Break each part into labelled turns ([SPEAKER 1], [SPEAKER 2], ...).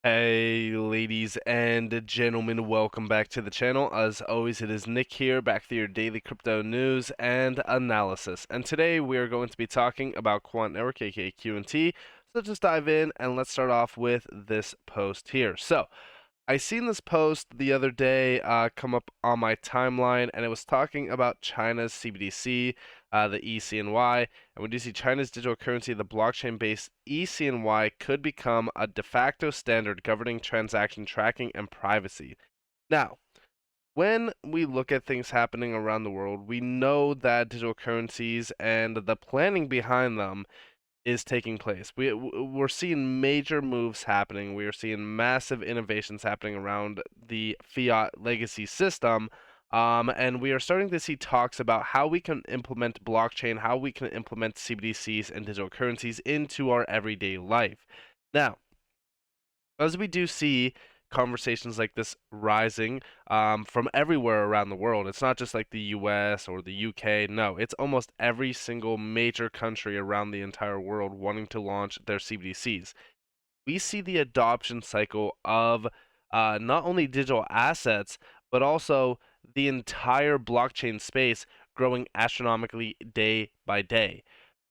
[SPEAKER 1] Hey, ladies and gentlemen, welcome back to the channel. As always, it is Nick here, back to your daily crypto news and analysis. And today we are going to be talking about Quant Network, aka QNT. So just dive in and let's start off with this post here. So, I seen this post the other day come up on my timeline, and it was talking about China's CBDC, the ECNY, and we do see China's digital currency, the blockchain-based ECNY, could become a de facto standard governing transaction tracking and privacy. Now, when we look at things happening around the world, we know that digital currencies and the planning behind them is taking place. We're seeing major moves happening. We are seeing massive innovations happening around the fiat legacy system. And we are starting to see talks about how we can implement blockchain, how we can implement CBDCs and digital currencies into our everyday life. Now, as we do see conversations like this rising from everywhere around the world. It's not just like the US or the UK. No, it's almost every single major country around the entire world wanting to launch their CBDCs. We see the adoption cycle of not only digital assets, but also the entire blockchain space growing astronomically day by day.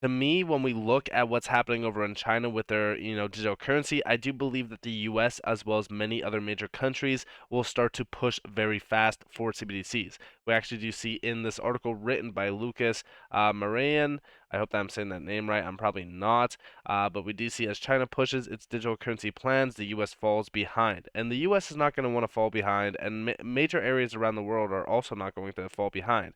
[SPEAKER 1] To me, when we look at what's happening over in China with their, digital currency, I do believe that the US as well as many other major countries will start to push very fast for CBDCs. We actually do see in this article written by Lucas Marian, I hope that I'm saying that name right. I'm probably not. But we do see as China pushes its digital currency plans, the US falls behind. And the US is not going to want to fall behind, and major areas around the world are also not going to fall behind.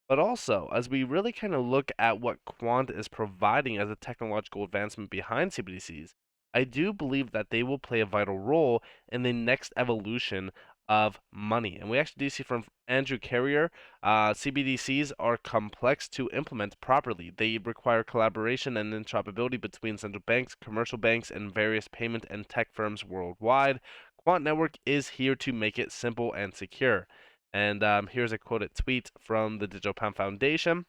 [SPEAKER 1] But also, as we really kind of look at what Quant is providing as a technological advancement behind CBDCs, I do believe that they will play a vital role in the next evolution of money. And we actually do see from Andrew Carrier, CBDCs are complex to implement properly. They require collaboration and interoperability between central banks, commercial banks, and various payment and tech firms worldwide. Quant Network is here to make it simple and secure. And here's a quoted tweet from the Digital Pound Foundation.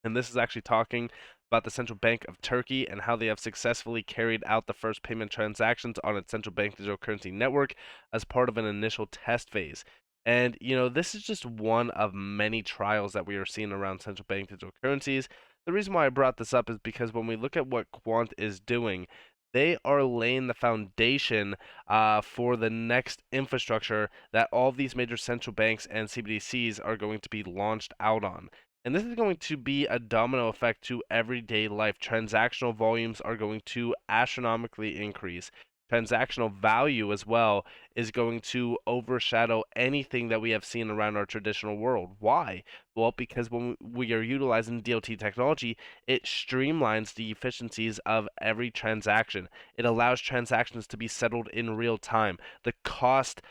[SPEAKER 1] And this is actually talking about the Central Bank of Turkey and how they have successfully carried out the first payment transactions on its central bank digital currency network as part of an initial test phase. And, this is just one of many trials that we are seeing around central bank digital currencies. The reason why I brought this up is because when we look at what Quant is doing, they are laying the foundation for the next infrastructure that all of these major central banks and CBDCs are going to be launched out on. And this is going to be a domino effect to everyday life. Transactional volumes are going to astronomically increase. Transactional value as well is going to overshadow anything that we have seen around our traditional world. Why? Well, because when we are utilizing DLT technology, it streamlines the efficiencies of every transaction. It allows transactions to be settled in real time. The cost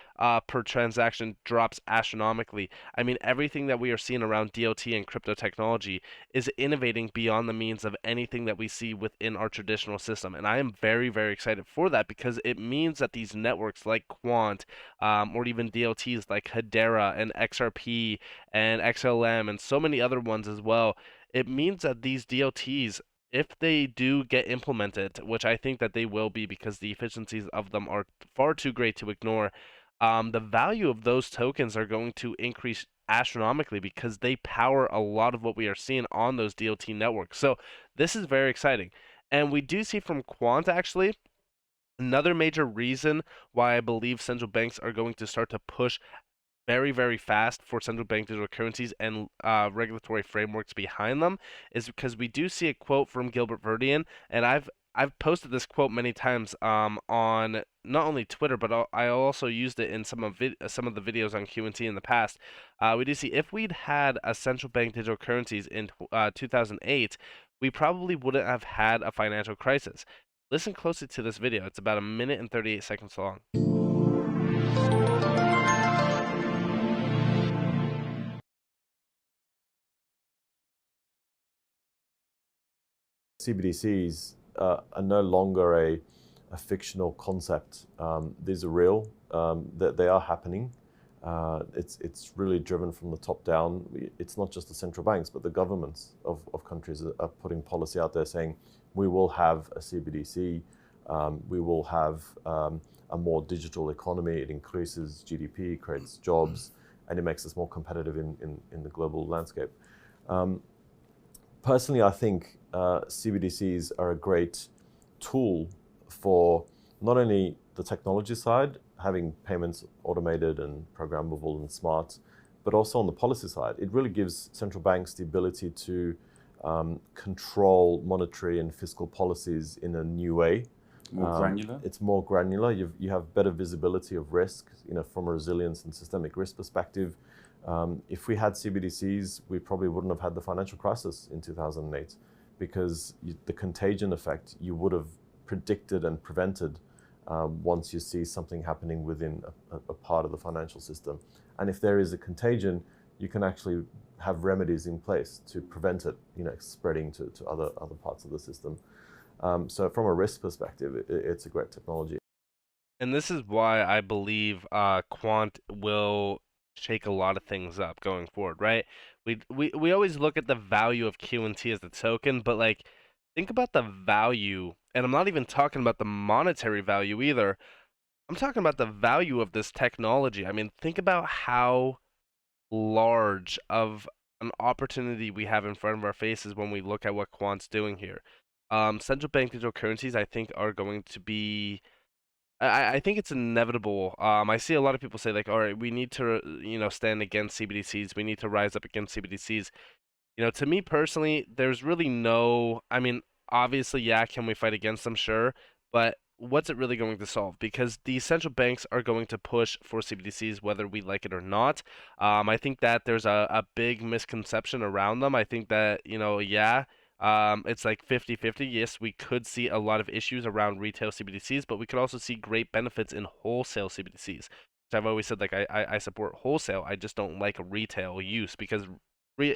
[SPEAKER 1] per transaction drops astronomically. I mean, everything that we are seeing around DLT and crypto technology is innovating beyond the means of anything that we see within our traditional system. And I am very, very excited for that because it means that these networks like Quant or even DLTs like Hedera and XRP and XLM and so many other ones as well, it means that these DLTs, if they do get implemented, which I think that they will be because the efficiencies of them are far too great to ignore, the value of those tokens are going to increase astronomically because they power a lot of what we are seeing on those DLT networks. So this is very exciting. And we do see from Quant actually another major reason why I believe central banks are going to start to push very, very fast for central bank digital currencies and regulatory frameworks behind them is because we do see a quote from Gilbert Verdian, and I've posted this quote many times on not only Twitter, but I also used it in some of the videos on QNT in the past. We do see if we'd had a central bank digital currencies in 2008, we probably wouldn't have had a financial crisis. Listen closely to this video. It's about a minute and 38 seconds long.
[SPEAKER 2] CBDCs are no longer a fictional concept. These are real. That they are happening. It's really driven from the top down. It's not just the central banks, but the governments of countries are putting policy out there saying we will have a CBDC, we will have a a more digital economy. It increases GDP, creates jobs, and it makes us more competitive in the global landscape. Um, Personally, I think CBDCs are a great tool for not only the technology side, having payments automated and programmable and smart, but also on the policy side. It really gives central banks the ability to control monetary and fiscal policies in a new way.
[SPEAKER 3] More granular?
[SPEAKER 2] It's more granular. You have better visibility of risk, from a resilience and systemic risk perspective. If we had CBDCs, we probably wouldn't have had the financial crisis in 2008, because the contagion effect you would have predicted and prevented once you see something happening within a part of the financial system. And if there is a contagion, you can actually have remedies in place to prevent it, spreading to other parts of the system. So from a risk perspective, it's a great technology.
[SPEAKER 1] And this is why I believe Quant will shake a lot of things up going forward, right? We always look at the value of QNT as the token, but like think about the value, and I'm not even talking about the monetary value either. I'm talking about the value of this technology. I mean, think about how large of an opportunity we have in front of our faces when we look at what Quant's doing here. Central bank digital currencies, I think, are going to be I think it's inevitable. I see a lot of people say like, all right, we need to, stand against CBDCs. We need to rise up against CBDCs. To me personally, there's really no, I mean, obviously, yeah, can we fight against them? Sure. But what's it really going to solve? Because the central banks are going to push for CBDCs whether we like it or not. I think that there's a big misconception around them. I think that, yeah, it's like 50-50. Yes, we could see a lot of issues around retail CBDCs, but we could also see great benefits in wholesale CBDCs. Which I've always said, like, I support wholesale. I just don't like retail use because re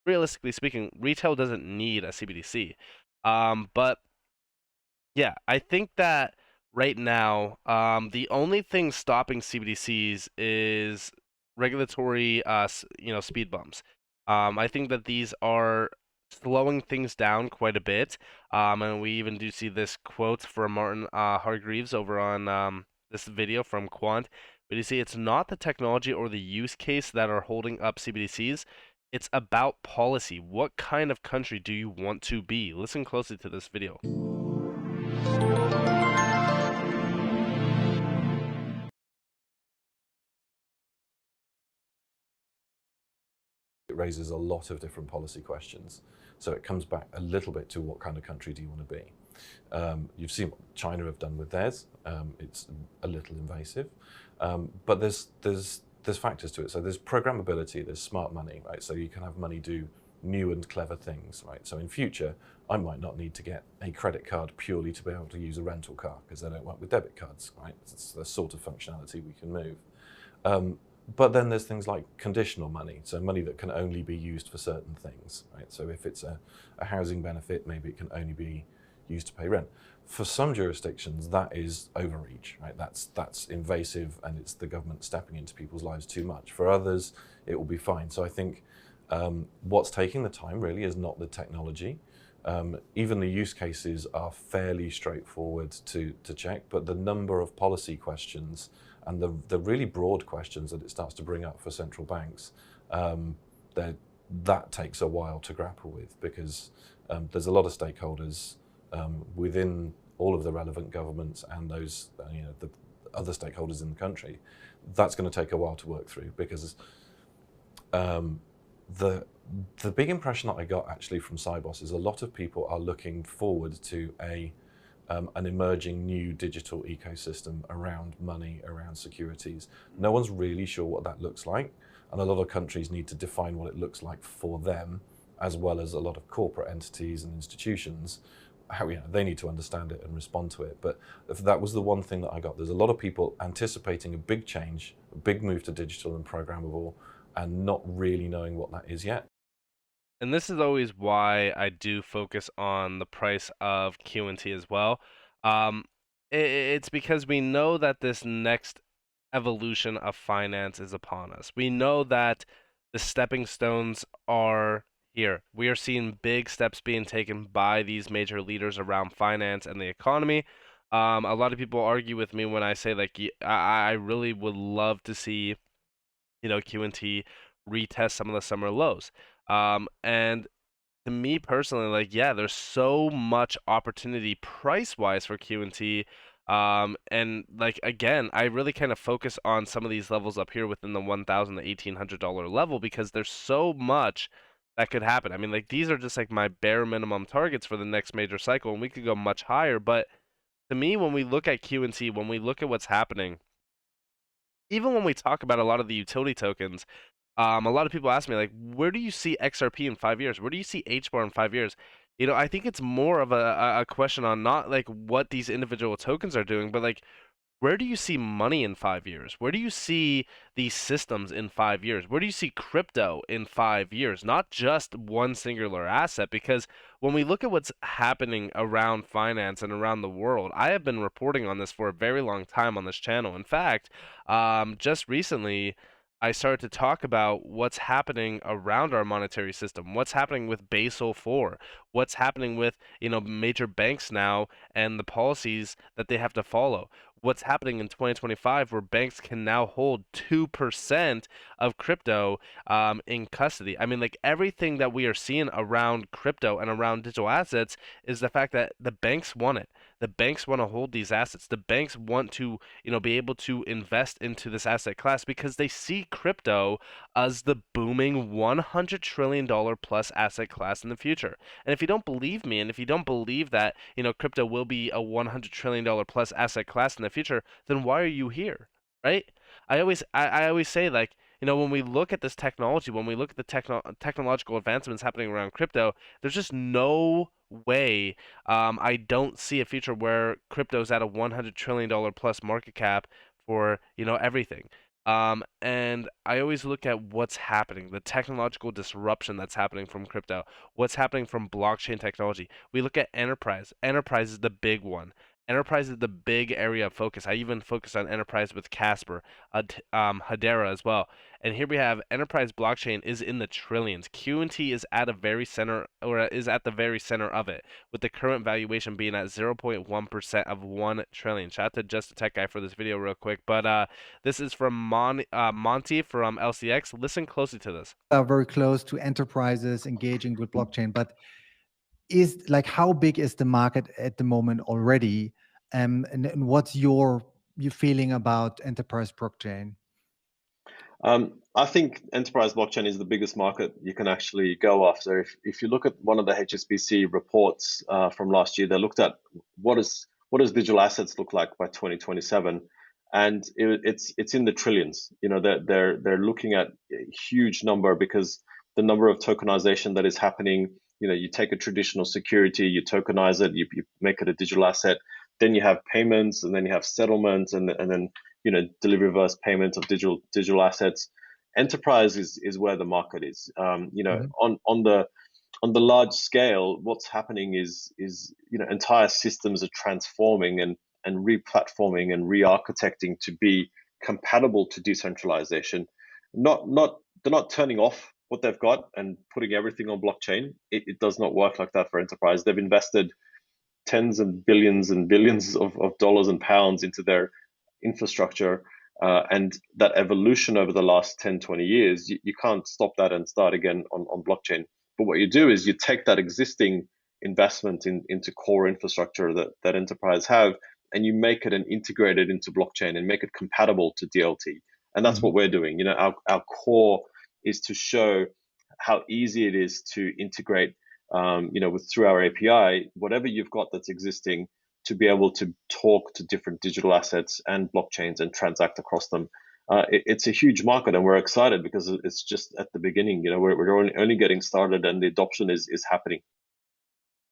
[SPEAKER 1] realistically speaking, retail doesn't need a CBDC. But yeah, I think that right now, the only thing stopping CBDCs is regulatory, speed bumps. I think that these are slowing things down quite a bit. And we even do see this quote from Martin Hargreaves over on this video from Quant. But you see, it's not the technology or the use case that are holding up CBDCs. It's about policy. What kind of country do you want to be? Listen closely to this video.
[SPEAKER 4] It raises a lot of different policy questions. So it comes back a little bit to what kind of country do you want to be. You've seen what China have done with theirs. It's a little invasive, but there's factors to it. So there's programmability, there's smart money, right? So you can have money do new and clever things, right? So in future, I might not need to get a credit card purely to be able to use a rental car because they don't work with debit cards, right? It's the sort of functionality we can move. But then there's things like conditional money, so money that can only be used for certain things, right? So if it's a housing benefit, maybe it can only be used to pay rent. For some jurisdictions, that is overreach, right? That's invasive and it's the government stepping into people's lives too much. For others, it will be fine. So I think what's taking the time really is not the technology. Even the use cases are fairly straightforward to check, but the number of policy questions and the really broad questions that it starts to bring up for central banks, that takes a while to grapple with because there's a lot of stakeholders within all of the relevant governments and those the other stakeholders in the country. That's going to take a while to work through because the big impression that I got actually from Cybos is a lot of people are looking forward to an emerging new digital ecosystem around money, around securities. No one's really sure what that looks like, and a lot of countries need to define what it looks like for them, as well as a lot of corporate entities and institutions. How they need to understand it and respond to it. But if that was the one thing that I got. There's a lot of people anticipating a big change, a big move to digital and programmable, and not really knowing what that is yet.
[SPEAKER 1] And this is always why I do focus on the price of QNT as well. Um, it's because we know that this next evolution of finance is upon us. We know that the stepping stones are here. We are seeing big steps being taken by these major leaders around finance and the economy. A lot of people argue with me when I say like I really would love to see, QNT retest some of the summer lows. And to me personally, like, yeah, there's so much opportunity price wise for QNT. And like again, I really kind of focus on some of these levels up here within the 1,000 to $1,800 level because there's so much that could happen. I mean, like these are just like my bare minimum targets for the next major cycle, and we could go much higher. But to me, when we look at QNT, when we look at what's happening, even when we talk about a lot of the utility tokens, a lot of people ask me like, where do you see XRP in 5 years? Where do you see HBAR in 5 years? I think it's more of a question on not like what these individual tokens are doing, but like where do you see money in 5 years? Where do you see these systems in 5 years? Where do you see crypto in 5 years? Not just one singular asset, because when we look at what's happening around finance and around the world, I have been reporting on this for a very long time on this channel. In fact, just recently, I started to talk about what's happening around our monetary system, what's happening with Basel IV, what's happening with, major banks now and the policies that they have to follow, what's happening in 2025 where banks can now hold 2% of crypto in custody. I mean, like everything that we are seeing around crypto and around digital assets is the fact that the banks want it. The banks want to hold these assets. The banks want to, be able to invest into this asset class because they see crypto as the booming $100 trillion plus asset class in the future. And if you don't believe me, and if you don't believe that, crypto will be a $100 trillion plus asset class in the future, then why are you here? Right? I always say like, when we look at this technology, when we look at the technological advancements happening around crypto, there's just no way I don't see a future where crypto's at a $100 trillion plus market cap for, everything. And I always look at what's happening, the technological disruption that's happening from crypto, what's happening from blockchain technology. We look at enterprise. Enterprise is the big one. Enterprise is the big area of focus. I even focus on enterprise with Casper, Hedera as well. And here we have enterprise blockchain is in the trillions. QNT is at a very center, or is at the very center of it, with the current valuation being at 0.1% of 1 trillion. Shout out to Just a Tech Guy for this video real quick. But this is from Monty from LCX. Listen closely to this.
[SPEAKER 3] Are very close to enterprises engaging with blockchain, but is like how big is the market at the moment already? And what's your feeling about enterprise blockchain?
[SPEAKER 2] I think enterprise blockchain is the biggest market you can actually go after. If you look at one of the HSBC reports from last year, they looked at what does digital assets look like by 2027, and it's in the trillions. They're looking at a huge number because the number of tokenization that is happening. You take a traditional security, you tokenize it, you make it a digital asset, then you have payments, and then you have settlements, and then delivery reverse payment of digital assets. Enterprise is where the market is. On the large scale, what's happening is entire systems are transforming and replatforming and re-architecting to be compatible to decentralization. They're not turning off what they've got and putting everything on blockchain. It does not work like that for enterprise. They've invested tens and billions of dollars and pounds into their infrastructure, and that evolution over the last 10, 20 years, you can't stop that and start again on blockchain. But what you do is you take that existing investment into core infrastructure that enterprise have, and you make it and integrate it into blockchain and make it compatible to DLT. And that's what we're doing. Our core is to show how easy it is to integrate, through our API, whatever you've got that's existing, to be able to talk to different digital assets and blockchains and transact across them. It's a huge market, and we're excited because it's just at the beginning. We're only getting started, and the adoption is happening.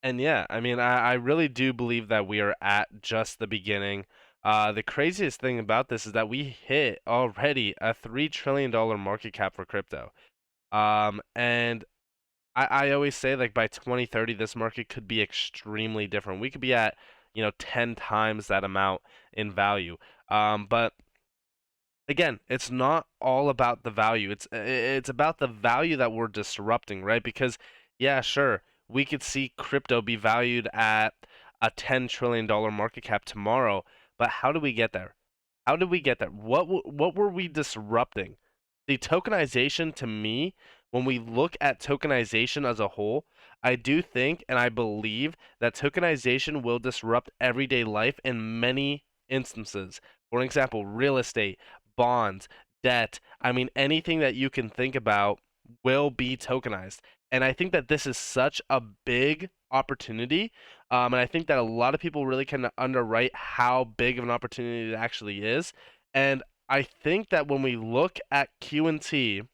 [SPEAKER 1] And yeah, I mean, I really do believe that we are at just the beginning. The craziest thing about this is that we hit already a $3 trillion market cap for crypto. And I always say like by 2030, this market could be extremely different. We could be at, 10 times that amount in value. But again, it's not all about the value. It's about the value that we're disrupting, right? Because yeah, sure, we could see crypto be valued at a $10 trillion market cap tomorrow. But how do we get there? How did we get there? What were we disrupting? The tokenization, to me, when we look at tokenization as a whole, I do think and I believe that tokenization will disrupt everyday life in many instances. For example, real estate, bonds, debt. I mean, anything that you can think about will be tokenized. And I think that this is such a big opportunity. And I think that a lot of people really kind of underwrite how big of an opportunity it actually is. And I think that when we look at QNT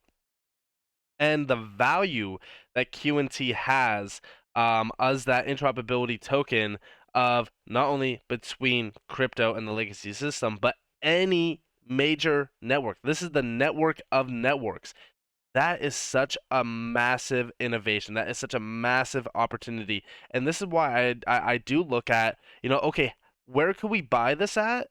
[SPEAKER 1] and the value that QNT has as that interoperability token of not only between crypto and the legacy system, but any major network. This is the network of networks. That is such a massive innovation. That is such a massive opportunity. And this is why I do look at, okay, where could we buy this at?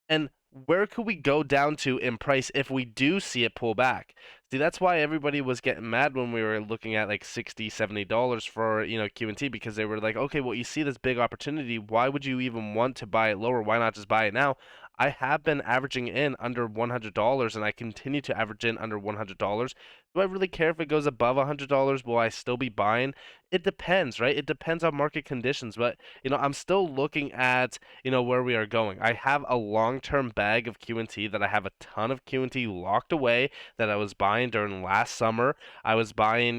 [SPEAKER 1] And where could we go down to in price if we do see it pull back? See, that's why everybody was getting mad when we were looking at like $60, $70 for, QNT, because they were like, okay, well, you see this big opportunity. Why would you even want to buy it lower? Why not just buy it now? I have been averaging in under $100 and I continue to average in under $100. Do I really care if it goes above $100? Will I still be buying? It depends, right? It depends on market conditions. But, I'm still looking at where we are going. I have a long-term bag of QNT that I have a ton of QNT locked away that I was buying during last summer. I was buying,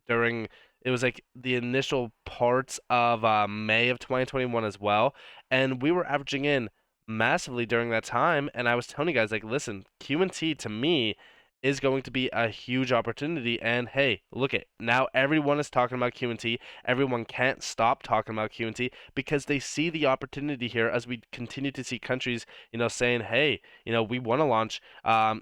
[SPEAKER 1] during it was like the initial parts of May of 2021 as well, and we were averaging in massively during that time. And I was telling you guys, like, listen, QNT to me is going to be a huge opportunity. And hey, look it. Now everyone is talking about QNT. Everyone can't stop talking about QNT because they see the opportunity here as we continue to see countries, saying, hey, we want to launch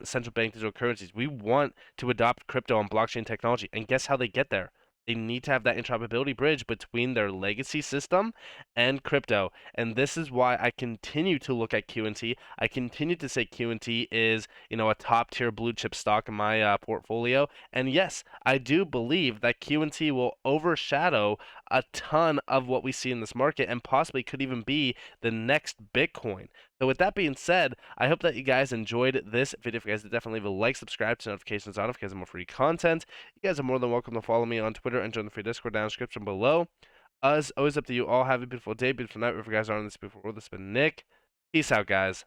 [SPEAKER 1] central bank digital currencies. We want to adopt crypto and blockchain technology. And guess how they get there? They need to have that interoperability bridge between their legacy system and crypto. And this is why I continue to look at QNT. I continue to say QNT is, a top tier blue chip stock in my portfolio. And yes, I do believe that QNT will overshadow a ton of what we see in this market and possibly could even be the next Bitcoin. So with that being said, I hope that you guys enjoyed this video. If you guys did, definitely leave a like, subscribe to notifications on if you guys have more free content. You guys are more than welcome to follow me on Twitter and join the free Discord down in the description below. As always, up to you all. Have a beautiful day, beautiful night. If you guys are on this beautiful world, this has been Nick. Peace out, guys.